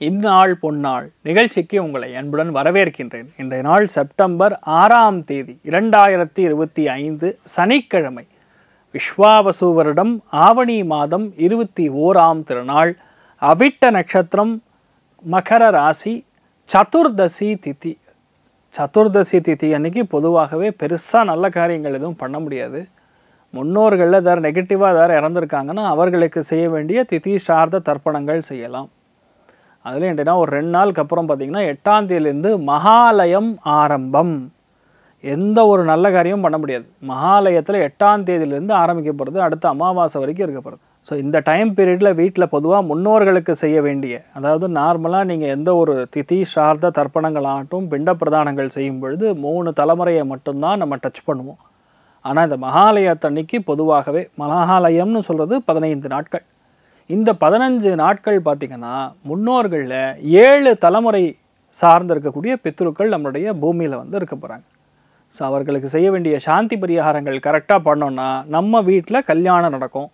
இந்நாள் பொன்னாள் நிகழ்ச்சிக்கு உங்களை அன்புடன் வரவேற்கின்றேன். இன்றைய நாள் செப்டம்பர் 6ஆம் தேதி 2025 சனிக்கிழமை. விஸ்வாவசு வருடம் ஆவணி மாதம் 21ஆம் திருநாள். அவிட்ட நட்சத்திரம், மகர ராசி, சதுர்தசி திதி. சதுர்தசி திதி அன்னைக்கு பொதுவாகவே பெருசாக நல்ல காரியங்கள் எதுவும் பண்ண முடியாது. முன்னோர்களில் ஏதாவது நெகட்டிவாக ஏதாவது இறந்துருக்காங்கன்னா அவர்களுக்கு செய்ய வேண்டிய திதி சார்ந்த தர்ப்பணங்கள் செய்யலாம். அதில் என்னன்னா ஒரு 2 நாளுக்கு அப்புறம் பார்த்திங்கன்னா 8ஆம் தேதியிலேருந்து மகாலயம் ஆரம்பம். எந்த ஒரு நல்ல காரியமும் பண்ண முடியாது. மகாலயத்தில் 8ஆம் தேதியிலேருந்து ஆரம்பிக்கப்படுறது, அடுத்த அமாவாசை வரைக்கும் இருக்கப்படுது. ஸோ இந்த டைம் பீரியடில் வீட்டில் பொதுவாக முன்னோர்களுக்கு செய்ய வேண்டிய, அதாவது நார்மலாக நீங்கள் எந்த ஒரு திதி சார்ந்த தர்ப்பணங்களாகட்டும் பிண்ட பிரதானங்கள் செய்யும் பொழுது 3 தலைமுறையை மட்டும்தான் நம்ம டச் பண்ணுவோம். ஆனால் இந்த மகாலயத்தன்னைக்கு பொதுவாகவே மகாலயம்னு சொல்கிறது 15 நாட்கள். இந்த 15 நாட்கள் பார்த்திங்கன்னா முன்னோர்களில் 7 தலைமுறை சார்ந்து இருக்கக்கூடிய பித்ருக்கள் நம்மளுடைய பூமியில் இருக்க போகிறாங்க. ஸோ அவர்களுக்கு செய்ய வேண்டிய சாந்தி பரிகாரங்கள் கரெக்டாக பண்ணோன்னா நம்ம வீட்டில் கல்யாணம் நடக்கும்,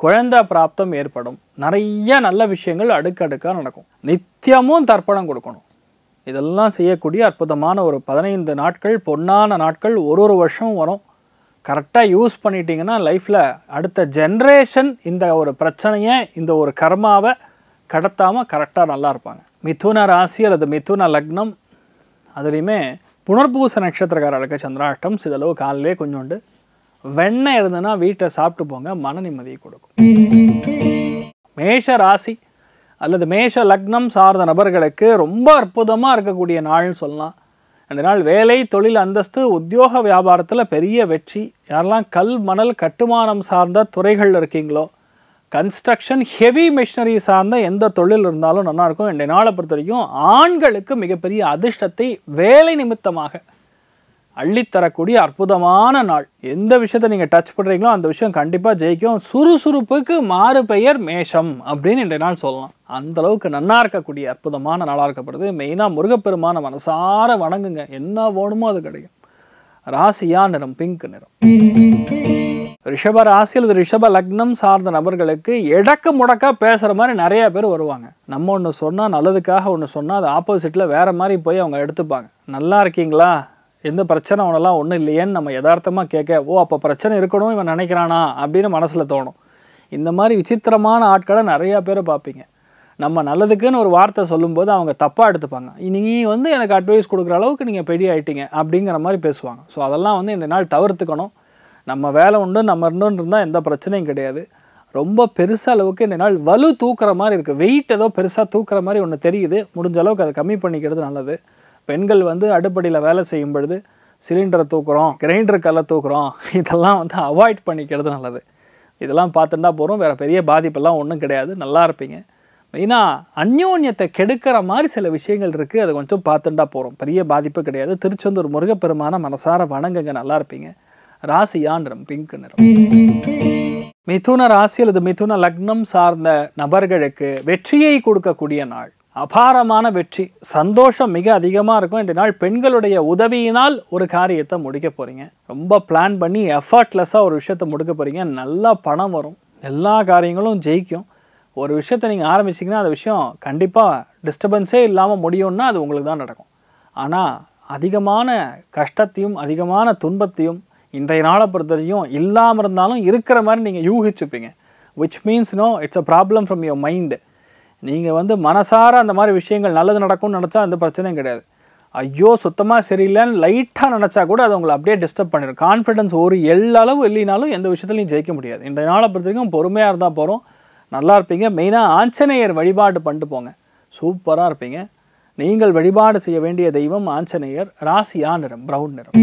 குழந்தை பிராப்தம் ஏற்படும், நிறைய நல்ல விஷயங்கள் அடுக்கடுக்காக நடக்கும். நித்தியமும் தர்ப்பணம் கொடுக்கணும். இதெல்லாம் செய்யக்கூடிய அற்புதமான ஒரு 15 நாட்கள், பொன்னான நாட்கள். ஒரு வருஷம் வரும். கரெக்டாக யூஸ் பண்ணிட்டீங்கன்னா லைஃப்பில் அடுத்த ஜென்ரேஷன் இந்த ஒரு பிரச்சனையை, இந்த ஒரு கர்மாவை கடத்தாமல் கரெக்டாக நல்லா இருப்பாங்க. மிதுன ராசி அல்லது மிதுன லக்னம், அதுலேயுமே புனர்பூச நட்சத்திரக்காரர்களுக்கு சந்திராஷ்டம். சிதளவு காலையிலே கொஞ்சோண்டு வெண்ணெய் இருந்ததுன்னா வீட்டை சாப்பிட்டு போங்க, மன நிம்மதியை கொடுக்கும். மேஷ ராசி அல்லது மேஷ லக்னம் சார்ந்த நபர்களுக்கு ரொம்ப அற்புதமாக இருக்கக்கூடிய நாள்னு சொல்லலாம். அந்த நாள் வேலை, தொழில், அந்தஸ்து, உத்தியோக வியாபாரத்தில் பெரிய வெற்றி. யாரெல்லாம் கல் மணல் கட்டுமானம் சார்ந்த துறைகள் இருக்கீங்களோ, கன்ஸ்ட்ரக்ஷன் ஹெவி மிஷினரி சார்ந்த எந்த தொழில் இருந்தாலும் நல்லாயிருக்கும். இந்த நாளை பொறுத்த வரைக்கும் ஆண்களுக்கு மிகப்பெரிய அதிர்ஷ்டத்தை வேலை நிமித்தமாக அள்ளித்தரக்கூடிய அற்புதமான நாள். எந்த விஷயத்தை நீங்கள் டச் பண்ணுறீங்களோ அந்த விஷயம் கண்டிப்பாக ஜெயிக்கும். சுறுசுறுப்புக்கு மாறு பெயர் மேஷம் அப்படின்னு இந்த நாள் சொல்லலாம். அந்தளவுக்கு நன்னா இருக்கக்கூடிய அற்புதமான நாளாக இருக்கப்படுது. மெயினாக முருகப்பெருமான மனசார வணங்குங்க, என்ன வேணுமோ அது கிடைக்கும். ராசியா நிறம் பிங்க் நிறம். ரிஷப ராசி அல்லது ரிஷப லக்னம் சார்ந்த நபர்களுக்கு எடக்கு முடக்கா பேசுகிற மாதிரி நிறைய பேர் வருவாங்க. நம்ம ஒன்று சொன்னால், நல்லதுக்காக ஒன்று சொன்னால் அது ஆப்போசிட்டில் வேறு மாதிரி போய் அவங்க எடுத்துப்பாங்க. நல்லா இருக்கீங்களா, எந்த பிரச்சனை ஒன்றெல்லாம் ஒன்றும் இல்லையேன்னு நம்ம யதார்த்தமாக கேட்க, ஓ அப்போ பிரச்சனை இருக்கணும் இவன் நினைக்கிறானா அப்படின்னு மனசில் தோணும். இந்த மாதிரி விசித்திரமான ஆட்களை நிறையா பேரை பார்ப்பீங்க. நம்ம நல்லதுக்குன்னு ஒரு வார்த்தை சொல்லும்போது அவங்க தப்பாக எடுத்துப்பாங்க. நீங்கள் எனக்கு அட்வைஸ் கொடுக்குற அளவுக்கு நீங்கள் பெரிய ஆகிட்டீங்க அப்படிங்கிற மாதிரி பேசுவாங்க. ஸோ அதெல்லாம் இந்த நாள் தவிர்த்துக்கணும். நம்ம வேலை உண்டு, நம்ம இருந்துன்னு இருந்தால் எந்த பிரச்சனையும் கிடையாது. ரொம்ப பெருசாக அளவுக்கு இந்த நாள் வலு தூக்குற மாதிரி இருக்குது. வெயிட் ஏதோ பெருசாக தூக்குற மாதிரி ஒன்று தெரியுது. முடிஞ்ச அளவுக்கு அதை கம்மி பண்ணிக்கிறது நல்லது. பெண்கள் அடுப்படியில் வேலை செய்யும் பொழுது சிலிண்டரை தூக்குறோம், கிரைண்டர் கல்லை தூக்குறோம், இதெல்லாம் அவாய்ட் பண்ணிக்கிறது நல்லது. இதெல்லாம் பார்த்துட்டா போகிறோம், வேறு பெரிய பாதிப்பெல்லாம் ஒன்றும் கிடையாது, நல்லா இருப்பீங்க. மெயினாக அந்யோன்யத்தை கெடுக்கிற மாதிரி சில விஷயங்கள் இருக்குது, அதை கொஞ்சம் பார்த்துட்டா போகிறோம், பெரிய பாதிப்பு கிடையாது. திருச்செந்தூர் முருகப்பெருமான மனசார வணங்குங்க, நல்லா இருப்பீங்க. ராசியா நிறம் பிங்க் நிறம். மிதுன ராசி அல்லது மிதுன லக்னம் சார்ந்த நபர்களுக்கு வெற்றியை கொடுக்கக்கூடிய நாள். அபாரமான வெற்றி, சந்தோஷம் மிக அதிகமாக இருக்கும். இந்த நாள் பெண்களுடைய உதவியினால் ஒரு காரியத்தை முடிக்க போகிறீங்க. ரொம்ப பிளான் பண்ணி எஃபர்ட்லெஸ்ஸாக ஒரு விஷயத்தை முடிக்க போகிறீங்க. நல்லா பணம் வரும், எல்லா காரியங்களும் ஜெயிக்கும். ஒரு விஷயத்தை நீங்கள் ஆரம்பிச்சிங்கன்னா அந்த விஷயம் கண்டிப்பாக டிஸ்டர்பன்ஸே இல்லாமல் முடியும்னா அது உங்களுக்கு தான் நடக்கும். ஆனால் அதிகமான கஷ்டத்தையும் அதிகமான துன்பத்தையும் இன்றைய நாளை பொறுத்தவரையும் இல்லாமல் இருந்தாலும் இருக்கிற மாதிரி நீங்கள் யூகிச்சுப்பீங்க. Which means it's a problem from your mind. நீங்கள் மனசார அந்த மாதிரி விஷயங்கள் நல்லது நடக்கும்னு நினச்சா எந்த பிரச்சனையும் கிடையாது. ஐயோ சுத்தமாக சரியில்லைன்னு லைட்டாக நினச்சா கூட அது உங்களை அப்படியே டிஸ்டர்ப் பண்ணிடும். கான்ஃபிடன்ஸ் ஒரு எல்லளவு இல்லைனாலும் எந்த விஷயத்துலையும் ஜெயிக்க முடியாது. இந்த நாளை பொறுத்த வரைக்கும் பொறுமையாக இருந்தால் போகிறோம், நல்லா இருப்பீங்க. மெயினாக ஆஞ்சநேயர் வழிபாடு பண்ணிட்டு போங்க, சூப்பராக இருப்பீங்க. நீங்கள் வழிபாடு செய்ய வேண்டிய தெய்வம் ஆஞ்சநேயர். ராசியா நிறம் ப்ரௌன் நிறம்.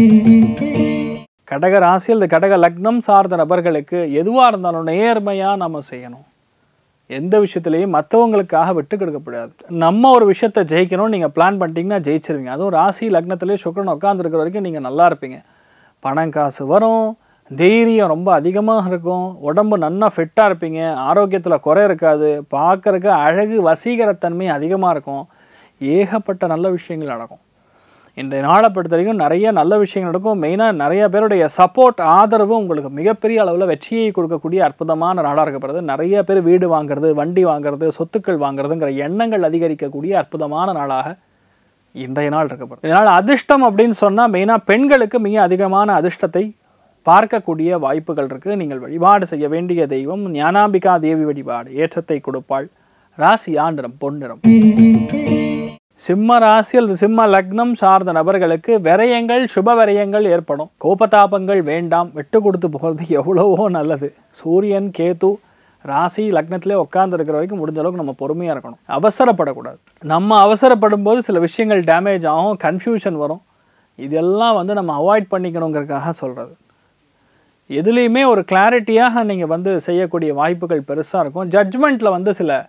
கடக ராசி அல்லது கடக லக்னம் சார்ந்த நபர்களுக்கு எதுவாக இருந்தாலும் நேர்மையாக நம்ம செய்யணும். எந்த விஷயத்துலையும் மற்றவங்களுக்காக விட்டு கொடுக்கப்படாது. நம்ம ஒரு விஷயத்தை ஜெயிக்கணும்னு நீங்கள் பிளான் பண்ணிட்டீங்கன்னா ஜெயிச்சிருவீங்க. அதுவும் ராசி லக்னத்திலே சுக்கிரன் உட்காந்துருக்கிற வரைக்கும் நீங்கள் நல்லா இருப்பீங்க. பணம் காசு வரும், தைரியம் ரொம்ப அதிகமாக இருக்கும், உடம்பு நல்லா ஃபிட்டாக இருப்பீங்க, ஆரோக்கியத்தில் குறை இருக்காது, பார்க்குறக்கு அழகு வசீகரத்தன்மை அதிகமாக இருக்கும், ஏகப்பட்ட நல்ல விஷயங்கள் நடக்கும். இன்றைய நாளை பொறுத்த வரைக்கும் நிறைய நல்ல விஷயங்கள் நடக்கும். மெயினாக நிறைய பேருடைய சப்போர்ட் ஆதரவு உங்களுக்கு மிகப்பெரிய அளவில் வெற்றியை கொடுக்கக்கூடிய அற்புதமான நாளாக இருக்கப்படுது. நிறைய பேர் வீடு வாங்குறது, வண்டி வாங்குறது, சொத்துக்கள் வாங்குறதுங்கிற எண்ணங்கள் அதிகரிக்கக்கூடிய அற்புதமான நாளாக இன்றைய நாள் இருக்கப்படுது. இதனால் அதிர்ஷ்டம் அப்படின்னு சொன்னால் மெயினாக பெண்களுக்கு மிக அதிகமான அதிர்ஷ்டத்தை பார்க்கக்கூடிய வாய்ப்புகள் இருக்குது. நீங்கள் வழிபாடு செய்ய வேண்டிய தெய்வம் ஞானாம்பிகா தேவி வழிபாடு ஏற்றத்தை கொடுப்பாள். ராசி நிறம் பொன்னிறம். சிம்ம ராசி அல்லது சிம்ம லக்னம் சார்ந்த நபர்களுக்கு விரயங்கள், சுப விரயங்கள் ஏற்படும். கோபதாபங்கள் வேண்டாம், விட்டு கொடுத்து போகிறது எவ்வளவோ நல்லது. சூரியன் கேது ராசி லக்னத்திலே உட்கார்ந்து இருக்கிற வரைக்கும் முடிஞ்ச அளவுக்கு நம்ம பொறுமையாக இருக்கணும், அவசரப்படக்கூடாது. நம்ம அவசரப்படும் போது சில விஷயங்கள் டேமேஜ் ஆகும், கன்ஃபியூஷன் வரும். இதெல்லாம் நம்ம அவாய்ட் பண்ணிக்கணுங்கிறதுக்காக சொல்கிறது. எதுலேயுமே ஒரு கிளாரிட்டியாக நீங்கள் செய்யக்கூடிய வாய்ப்புகள் பெருசாக இருக்கும். ஜட்ஜ்மெண்ட்டில் சில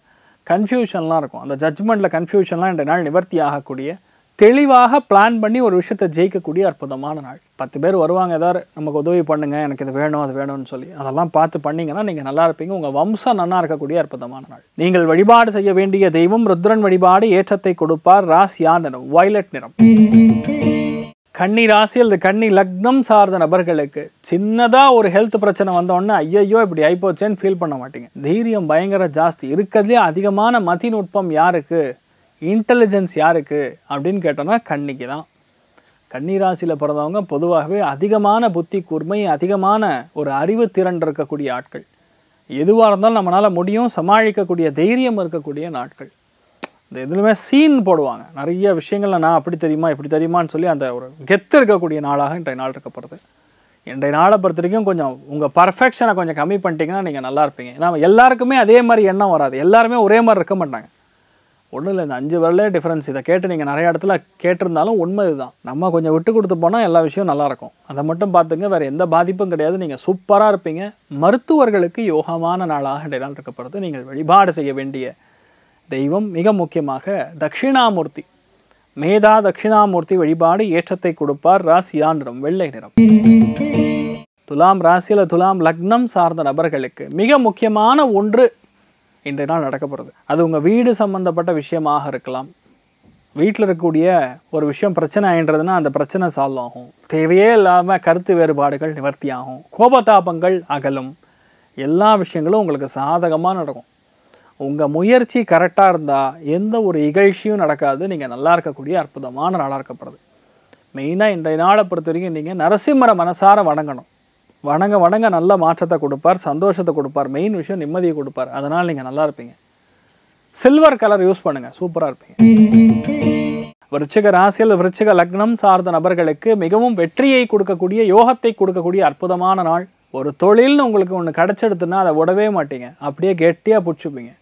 கன்ஃபியூஷன்லாம் இருக்கும். அந்த ஜட்ஜ்மெண்ட்டில் கன்ஃபியூஷன்லாம் இன்றைய நாள் நிவர்த்தி ஆகக்கூடிய, தெளிவாக பிளான் பண்ணி ஒரு விஷயத்தை ஜெயிக்கக்கூடிய அற்புதமான நாள். 10 பேர் வருவாங்க, ஏதாவது நமக்கு உதவி பண்ணுங்கள், எனக்கு இது வேணும் அது வேணும்னு சொல்லி, அதெல்லாம் பார்த்து பண்ணிங்கன்னா நீங்கள் நல்லா இருப்பீங்க. உங்கள் வம்சம் நல்லா இருக்கக்கூடிய அற்புதமான நாள். நீங்கள் வழிபாடு செய்ய வேண்டிய தெய்வம் ருத்ரன் வழிபாடு ஏற்றத்தை கொடுப்பார். ராசி நிறம் வயலட் நிறம். கன்னி ராசி அல்லது கன்னி லக்னம் சார்ந்த நபர்களுக்கு சின்னதாக ஒரு ஹெல்த் பிரச்சனை வந்தோடனே ஐயோ இப்படி ஆயிப்போச்சேன்னு ஃபீல் பண்ண மாட்டீங்க. தைரியம் பயங்கர ஜாஸ்தி. இருக்கிறதுலே அதிகமான மதிநுட்பம் யாருக்கு, இன்டெலிஜென்ஸ் யாருக்கு அப்படின்னு கேட்டோன்னா கன்னிக்கு தான். கன்னி ராசியில் பிறந்தவங்க பொதுவாகவே அதிகமான புத்தி கூர்மை, அதிகமான ஒரு அறிவு திறன் இருக்கக்கூடிய ஆட்கள். எதுவாக இருந்தாலும் நம்மளால் முடியும், சமாளிக்கக்கூடிய தைரியம் இருக்கக்கூடிய நாட்கள். இந்த எதுலையுமே சீன் போடுவாங்க. நிறைய விஷயங்களில் நான் அப்படி தெரியுமா இப்படி தெரியுமான்னு சொல்லி அந்த ஒரு கெத்து இருக்கக்கூடிய நாளாக இன்றைய நாள் இருக்கப்படுது. இன்றைய நாளை பொறுத்த வரைக்கும் கொஞ்சம் உங்கள் பர்ஃபெக்ஷனை கொஞ்சம் கம்மி பண்ணிட்டீங்கன்னா நீங்கள் நல்லா இருப்பீங்க. ஏன்னா எல்லாருக்குமே அதே மாதிரி எண்ணம் வராது, எல்லாருமே ஒரே மாதிரி இருக்க மாட்டாங்க. ஒன்றும் இல்லை, இந்த 5 வரலே டிஃப்ரென்ஸ். இதை கேட்டு நீங்கள் நிறைய இடத்துல கேட்டிருந்தாலும் உண்மை இதுதான். நம்ம கொஞ்சம் விட்டு கொடுத்து போனால் எல்லா விஷயம் நல்லாயிருக்கும். அதை மட்டும் பார்த்துங்க, வேறு எந்த பாதிப்பும் கிடையாது. நீங்கள் சூப்பராக இருப்பீங்க. மருத்துவர்களுக்கு யோகமான நாளாக இன்றைய நாள் இருக்கப்படுது. நீங்கள் வழிபாடு செய்ய வேண்டிய தெய்வம் மிக முக்கியமாக தட்சிணாமூர்த்தி. மேதா தட்சிணாமூர்த்தி வழிபாடு ஏற்றத்தை கொடுப்பார். ராசி நிறம் வெள்ளை நிறம். துலாம் ராசியில் துலாம் லக்னம் சார்ந்த நபர்களுக்கு மிக முக்கியமான ஒன்று இன்றைய நாள் நடக்கப்படுது. அது உங்கள் வீடு சம்பந்தப்பட்ட விஷயமாக இருக்கலாம். வீட்டில் இருக்கக்கூடிய ஒரு விஷயம் பிரச்சனை ஆகின்றதுன்னா அந்த பிரச்சனை சால்வ் ஆகும். தேவையே இல்லாமல் கருத்து வேறுபாடுகள் நிவர்த்தி ஆகும். கோபதாபங்கள் அகலும். எல்லா விஷயங்களும் உங்களுக்கு சாதகமாக நடக்கும். உங்கள் முயற்சி கரெக்டாக இருந்தால் எந்த ஒரு இகழ்ச்சியும் நடக்காது. நீங்கள் நல்லா இருக்கக்கூடிய அற்புதமான நாளாக இருக்கப்படுது. மெயினாக இன்றைய நாளை பொறுத்த வரைக்கும் நீங்கள் நரசிம்மரை மனசார வணங்கணும். வணங்க நல்ல மாற்றத்தை கொடுப்பார், சந்தோஷத்தை கொடுப்பார். மெயின் விஷயம் நிம்மதியை கொடுப்பார். அதனால் நீங்கள் நல்லா இருப்பீங்க. சில்வர் கலர் யூஸ் பண்ணுங்கள், சூப்பராக இருப்பீங்க. விருச்சிக ராசியில் விருச்சிக லக்னம் சார்ந்த நபர்களுக்கு மிகவும் வெற்றியை கொடுக்கக்கூடிய, யோகத்தை கொடுக்கக்கூடிய அற்புதமான நாள். ஒரு தொழில்னு உங்களுக்கு ஒன்று கிடச்செடுத்துன்னா அதை விடவே மாட்டீங்க, அப்படியே கெட்டியாக பிடிச்சிப்பீங்க.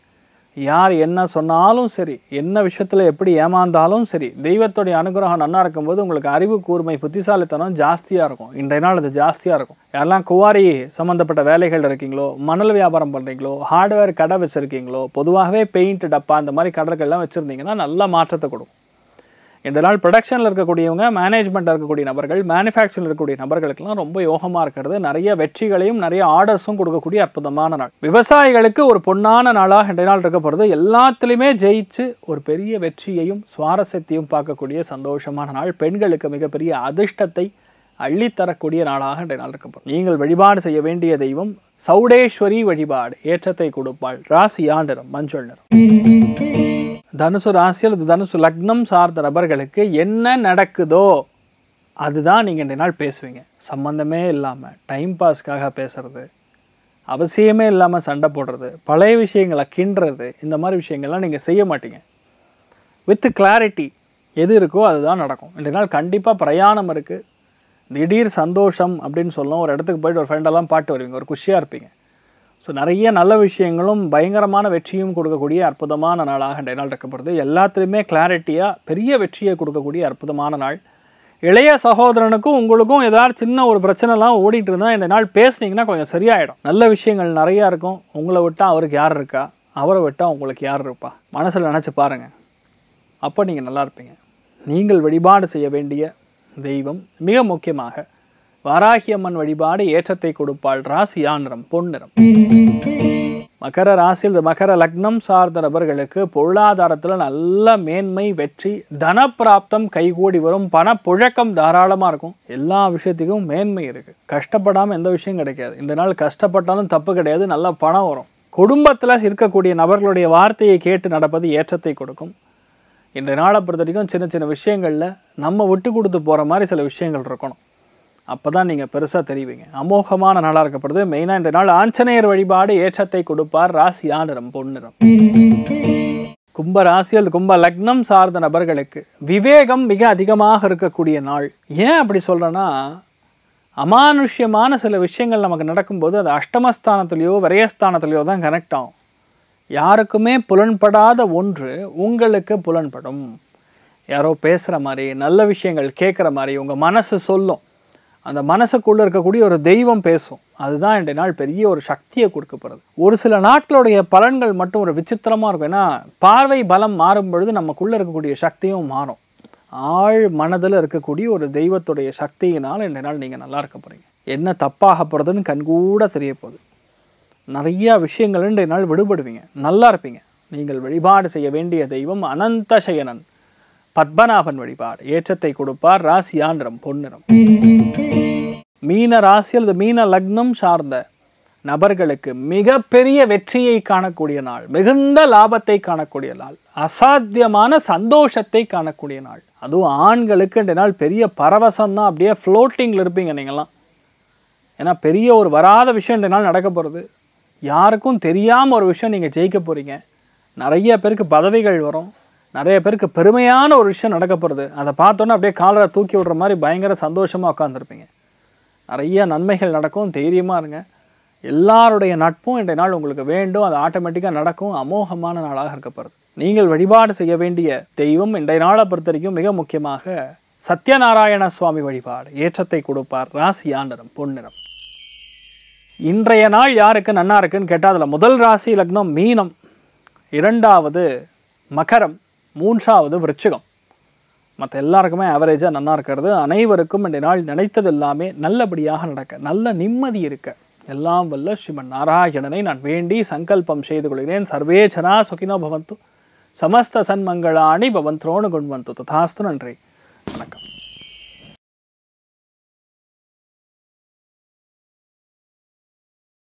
யார் என்ன சொன்னாலும் சரி, என்ன விஷயத்தில் எப்படி ஏமாந்தாலும் சரி, தெய்வத்துடைய அனுகிரகம் நல்லா இருக்கும்போது உங்களுக்கு அறிவு கூர்மை, புத்திசாலித்தனம் ஜாஸ்தியாக இருக்கும். இன்றைய நாள் அது ஜாஸ்தியாக இருக்கும். யாரெல்லாம் குவாரி சம்மந்தப்பட்ட வேலைகள் இருக்கீங்களோ, மணல் வியாபாரம் பண்ணுறீங்களோ, ஹார்ட்வேர் கடை வச்சுருக்கீங்களோ, பொதுவாகவே பெயிண்ட் டப்பா அந்த மாதிரி கடைகள்லாம் வச்சுருந்தீங்கன்னா நல்ல மாற்றத்தை கொடுக்கும். இந்த நாள் ப்ரொடக்ஷனில் இருக்கக்கூடியவங்க, மேனேஜ்மெண்ட்டில் இருக்கக்கூடிய நபர்கள், மேனுஃபேக்சரில் இருக்கக்கூடிய நபர்களுக்கெல்லாம் ரொம்ப யோகமாக இருக்கிறது. நிறைய வெற்றிகளையும் நிறைய ஆர்டர்ஸும் கொடுக்கக்கூடிய அற்புதமான நாள். விவசாயிகளுக்கு ஒரு பொன்னான நாளாக இன்றைய நாள் இருக்கப்படுது. எல்லாத்துலேயுமே ஜெயிச்சு ஒரு பெரிய வெற்றியையும் சுவாரஸ்யத்தையும் பார்க்கக்கூடிய சந்தோஷமான நாள். பெண்களுக்கு மிகப்பெரிய அதிர்ஷ்டத்தை அள்ளித்தரக்கூடிய நாளாக இன்றைய நாள் இருக்கப்படுது. நீங்கள் வழிபாடு செய்ய வேண்டிய தெய்வம் சௌடேஸ்வரி வழிபாடு ஏற்றத்தை கொடுப்பாள். ராசி நிறம் மஞ்சள் நிறம். தனுசு ராசி அல்லது தனுசு லக்னம் சார்ந்த நபர்களுக்கு என்ன நடக்குதோ அதுதான் நீங்கள் இன்றைய நாள் பேசுவீங்க. சம்பந்தமே இல்லாமல் டைம் பாஸ்க்காக பேசுறது, அவசியமே இல்லாமல் சண்டை போடுறது, பழைய விஷயங்களை கிண்டுறது, இந்த மாதிரி விஷயங்கள்லாம் நீங்கள் செய்ய மாட்டீங்க. வித் கிளாரிட்டி எது இருக்கோ அதுதான் நடக்கும். இன்றைய நாள் கண்டிப்பாக பிரயாணம் இருக்குது. திடீர் சந்தோஷம் அப்படின்னு சொல்லலாம். ஒரு இடத்துக்கு போய்ட்டு ஒரு ஃப்ரெண்டெல்லாம் பாட்டு வருவீங்க, ஒரு குஷியாக இருப்பீங்க. ஸோ நிறைய நல்ல விஷயங்களும் பயங்கரமான வெற்றியும் கொடுக்கக்கூடிய அற்புதமான நாளாக இன்றைய நாள் இருக்கப்படுது. எல்லாத்துலேயுமே கிளாரிட்டியாக பெரிய வெற்றியை கொடுக்கக்கூடிய அற்புதமான நாள். இளைய சகோதரனுக்கும் உங்களுக்கும் ஏதாவது சின்ன ஒரு பிரச்சனைலாம் ஓடிட்டு இருந்தால் இந்த நாள் பேசுனீங்கன்னா கொஞ்சம் சரியாயிடும். நல்ல விஷயங்கள் நிறையா இருக்கும். உங்களை விட்டால் அவருக்கு யார் இருக்கா, அவரை விட்டால் உங்களுக்கு யார் இருப்பா, மனசில் நினச்சி பாருங்கள். அப்போ நீங்கள் நல்லா இருப்பீங்க. நீங்கள் வழிபாடு செய்ய வேண்டிய தெய்வம் மிக முக்கியமாக வாராகி அம்மன் வழிபாடு ஏற்றத்தை கொடுப்பாள். ராசி நிறம் பொன்னிறம். மகர ராசியில் மகர லக்னம் சார்ந்த நபர்களுக்கு பொருளாதாரத்தில் நல்ல மேன்மை, வெற்றி, தனப்பிராப்தம் கைகூடி வரும். பணப்புழக்கம் தாராளமாக இருக்கும். எல்லா விஷயத்துக்கும் மேன்மை இருக்குது. கஷ்டப்படாமல் எந்த விஷயம் கிடைக்காது. இந்த நாள் கஷ்டப்பட்டாலும் தப்பு கிடையாது, நல்ல பணம் வரும். குடும்பத்தில் இருக்கக்கூடிய நபர்களுடைய வார்த்தையை கேட்டு நடப்பது ஏற்றத்தை கொடுக்கும். இந்த நாளை பொறுத்த வரைக்கும் சின்ன சின்ன விஷயங்களில் நம்ம விட்டு கொடுத்து போகிற மாதிரி சில விஷயங்கள் இருக்கணும். அப்போ தான் நீங்கள் பெருசாக தெரிவிங்க. அமோகமான நாளாக இருக்கப்படுது. மெயினாக இந்த நாள் ஆஞ்சநேயர் வழிபாடு ஏற்றத்தை கொடுப்பார். ராசியா நிறம் பொன்னிறம். கும்ப ராசியில் கும்ப லக்னம் சார்ந்த நபர்களுக்கு விவேகம் மிக அதிகமாக இருக்கக்கூடிய நாள். ஏன் அப்படி சொல்கிறேன்னா, அமானுஷ்யமான சில விஷயங்கள் நமக்கு நடக்கும்போது அது அஷ்டமஸ்தானத்துலேயோ விரயஸ்தானத்துலேயோ தான் கனெக்ட் ஆகும். யாருக்குமே புலன்படாத ஒன்று உங்களுக்கு புலன்படும். யாரோ பேசுகிற மாதிரி, நல்ல விஷயங்கள் கேட்குற மாதிரி உங்கள் மனசு சொல்லும். அந்த மனசுக்குள்ளே இருக்கக்கூடிய ஒரு தெய்வம் பேசும். அதுதான் இன்றைய நாள் பெரிய ஒரு சக்தியை கொடுக்கப்படுது. ஒரு சில நாட்களுடைய பலன்கள் மட்டும் ஒரு விசித்திரமாக இருக்கும். ஏன்னா பார்வை பலம் மாறும் பொழுது நமக்குள்ளே இருக்கக்கூடிய சக்தியும் மாறும். ஆழ் மனதில் இருக்கக்கூடிய ஒரு தெய்வத்துடைய சக்தியினால் இன்றைய நாள் நீங்கள் நல்லா இருக்க போகிறீங்க. என்ன தப்பாக போகிறதுன்னு கண்கூட தெரிய போகுது. நிறையா விஷயங்கள் இன்றைய நாள் விடுபடுவீங்க, நல்லா இருப்பீங்க. நீங்கள் வழிபாடு செய்ய வேண்டிய தெய்வம் அனந்த சயனன் பத்மநாபன் வழிபாடு ஏற்றத்தை கொடுப்பார். ராசியா நிறம் பொன்னிறம். மீன ராசியில் மீன லக்னம் சார்ந்த நபர்களுக்கு மிகப்பெரிய வெற்றியை காணக்கூடிய நாள், மிகுந்த லாபத்தை காணக்கூடிய நாள், அசாத்தியமான சந்தோஷத்தை காணக்கூடிய நாள். அதுவும் ஆண்களுக்கு இந்த நாள் பெரிய பரவசம் தான். அப்படியே ஃப்ளோட்டிங்கில் இருப்பீங்க நீங்கள்லாம். ஏன்னா பெரிய ஒரு வராத விஷயம் இந்த நாள் நடக்க போகிறது. யாருக்கும் தெரியாமல் ஒரு விஷயம் நீங்கள் ஜெயிக்க போகிறீங்க. நிறைய பேருக்கு பதவிகள் வரும். நிறைய பேருக்கு பெருமையான ஒரு விஷயம் நடக்க போகிறது. அதை பார்த்தோன்னே அப்படியே காலரை தூக்கி விடுற மாதிரி பயங்கர சந்தோஷமாக உட்காந்துருப்பீங்க. நிறைய நன்மைகள் நடக்கும். தைரியமாக இருங்க. எல்லாருடைய நட்பும் இன்றைய நாள் உங்களுக்கு வேண்டும். அது ஆட்டோமேட்டிக்காக நடக்கும். அமோகமான நாளாக இருக்கப்படுது. நீங்கள் வழிபாடு செய்ய வேண்டிய தெய்வம் இன்றைய நாளை பொறுத்த வரைக்கும் மிக முக்கியமாக சத்யநாராயண சுவாமி வழிபாடு ஏற்றத்தை கொடுப்பார். ராசியா நிறம் பொன்னிறம். இன்றைய நாள் யாருக்கு நன்னா இருக்குன்னு கேட்டால் அதில் முதல் ராசி லக்னம் மீனம், இரண்டாவது மகரம், மூன்றாவது விருச்சிகம். மற்ற எல்லாருக்குமே ஆவரேஜாக நல்லா இருக்கிறது. அனைவருக்கும் இந்த நாள் நினைத்தது எல்லாமே நல்லபடியாக நடக்க, நல்ல நிம்மதி இருக்க எல்லாம் வல்ல ஸ்ரீமன் நாராயணனை நான் வேண்டி சங்கல்பம் செய்து கொள்கிறேன். சர்வே ஜனா சுகினோ பவந்து, சமஸ்த சன்மங்களாணி பவந்த்ரோணு குண்வந்து. ததாஸ்து. நன்றி, வணக்கம்.